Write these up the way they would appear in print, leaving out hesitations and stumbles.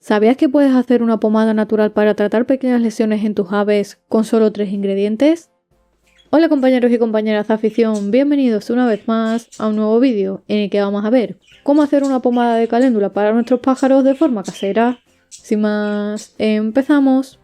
¿Sabías que puedes hacer una pomada natural para tratar pequeñas lesiones en tus aves con solo 3 ingredientes? Hola compañeros y compañeras de afición, bienvenidos una vez más a un nuevo vídeo en el que vamos a ver cómo hacer una pomada de caléndula para nuestros pájaros de forma casera. Sin más, empezamos.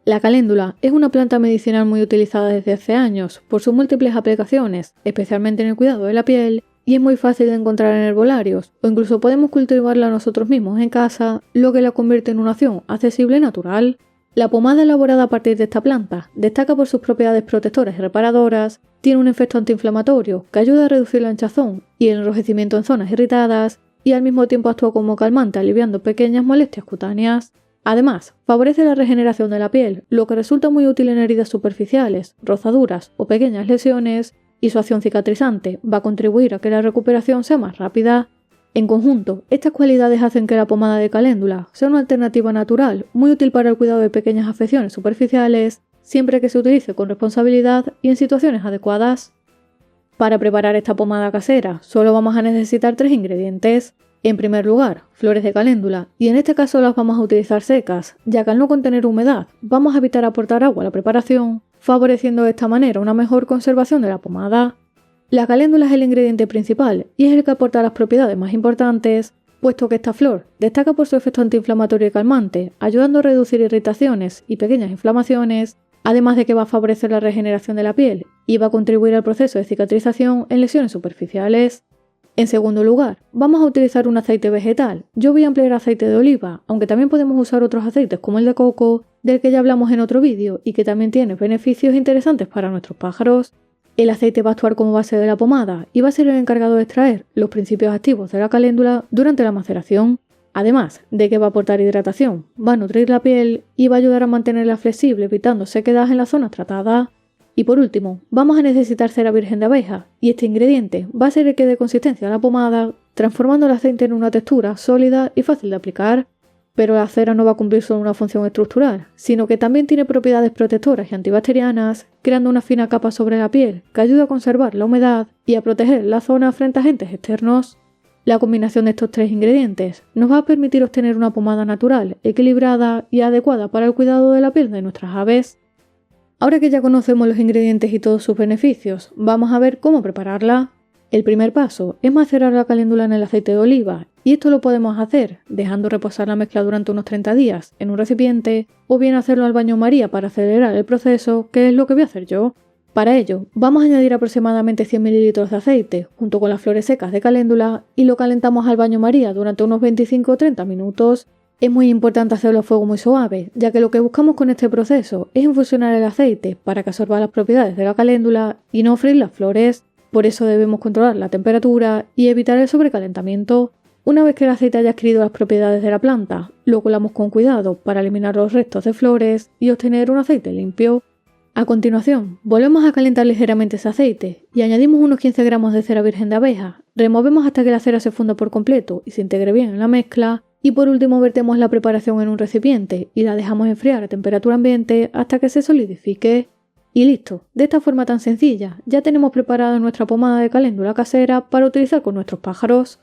La caléndula es una planta medicinal muy utilizada desde hace años por sus múltiples aplicaciones, especialmente en el cuidado de la piel, y es muy fácil de encontrar en herbolarios, o incluso podemos cultivarla nosotros mismos en casa, lo que la convierte en una opción accesible y natural. La pomada elaborada a partir de esta planta destaca por sus propiedades protectoras y reparadoras, tiene un efecto antiinflamatorio que ayuda a reducir la hinchazón y el enrojecimiento en zonas irritadas, y al mismo tiempo actúa como calmante aliviando pequeñas molestias cutáneas. Además, favorece la regeneración de la piel, lo que resulta muy útil en heridas superficiales, rozaduras o pequeñas lesiones, y su acción cicatrizante va a contribuir a que la recuperación sea más rápida. En conjunto, estas cualidades hacen que la pomada de caléndula sea una alternativa natural muy útil para el cuidado de pequeñas afecciones superficiales, siempre que se utilice con responsabilidad y en situaciones adecuadas. Para preparar esta pomada casera, solo vamos a necesitar 3 ingredientes. En primer lugar, flores de caléndula, y en este caso las vamos a utilizar secas, ya que al no contener humedad, vamos a evitar aportar agua a la preparación, favoreciendo de esta manera una mejor conservación de la pomada. La caléndula es el ingrediente principal y es el que aporta las propiedades más importantes, puesto que esta flor destaca por su efecto antiinflamatorio y calmante, ayudando a reducir irritaciones y pequeñas inflamaciones, además de que va a favorecer la regeneración de la piel y va a contribuir al proceso de cicatrización en lesiones superficiales. En segundo lugar, vamos a utilizar un aceite vegetal. Yo voy a emplear aceite de oliva, aunque también podemos usar otros aceites como el de coco, del que ya hablamos en otro vídeo y que también tiene beneficios interesantes para nuestros pájaros. El aceite va a actuar como base de la pomada y va a ser el encargado de extraer los principios activos de la caléndula durante la maceración, además de que va a aportar hidratación, va a nutrir la piel y va a ayudar a mantenerla flexible evitando sequedad en las zonas tratadas. Y por último, vamos a necesitar cera virgen de abeja, y este ingrediente va a ser el que dé consistencia a la pomada, transformando el aceite en una textura sólida y fácil de aplicar. Pero la cera no va a cumplir solo una función estructural, sino que también tiene propiedades protectoras y antibacterianas, creando una fina capa sobre la piel que ayuda a conservar la humedad y a proteger la zona frente a agentes externos. La combinación de estos 3 ingredientes nos va a permitir obtener una pomada natural, equilibrada y adecuada para el cuidado de la piel de nuestras aves. Ahora que ya conocemos los ingredientes y todos sus beneficios, vamos a ver cómo prepararla. El primer paso es macerar la caléndula en el aceite de oliva, y esto lo podemos hacer dejando reposar la mezcla durante unos 30 días en un recipiente, o bien hacerlo al baño María para acelerar el proceso, que es lo que voy a hacer yo. Para ello, vamos a añadir aproximadamente 100 ml de aceite, junto con las flores secas de caléndula, y lo calentamos al baño María durante unos 25 o 30 minutos. Es muy importante hacerlo a fuego muy suave, ya que lo que buscamos con este proceso es infusionar el aceite para que absorba las propiedades de la caléndula y no freír las flores. Por eso debemos controlar la temperatura y evitar el sobrecalentamiento. Una vez que el aceite haya adquirido las propiedades de la planta, lo colamos con cuidado para eliminar los restos de flores y obtener un aceite limpio. A continuación, volvemos a calentar ligeramente ese aceite y añadimos unos 15 gramos de cera virgen de abeja. Removemos hasta que la cera se funda por completo y se integre bien en la mezcla. Y por último vertemos la preparación en un recipiente y la dejamos enfriar a temperatura ambiente hasta que se solidifique. Y listo, de esta forma tan sencilla ya tenemos preparada nuestra pomada de caléndula casera para utilizar con nuestros pájaros.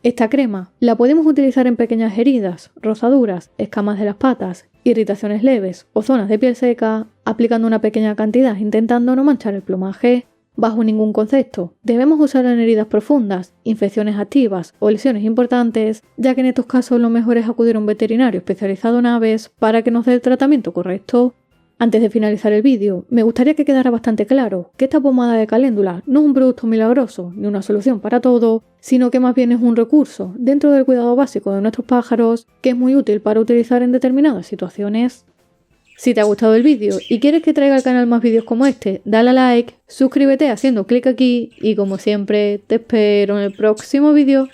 Esta crema la podemos utilizar en pequeñas heridas, rozaduras, escamas de las patas, irritaciones leves o zonas de piel seca, aplicando una pequeña cantidad intentando no manchar el plumaje. Bajo ningún concepto debemos usarla en heridas profundas, infecciones activas o lesiones importantes, ya que en estos casos lo mejor es acudir a un veterinario especializado en aves para que nos dé el tratamiento correcto. Antes de finalizar el vídeo, me gustaría que quedara bastante claro que esta pomada de caléndula no es un producto milagroso ni una solución para todo, sino que más bien es un recurso dentro del cuidado básico de nuestros pájaros que es muy útil para utilizar en determinadas situaciones. Si te ha gustado el vídeo y quieres que traiga al canal más vídeos como este, dale a like, suscríbete haciendo clic aquí y como siempre te espero en el próximo vídeo.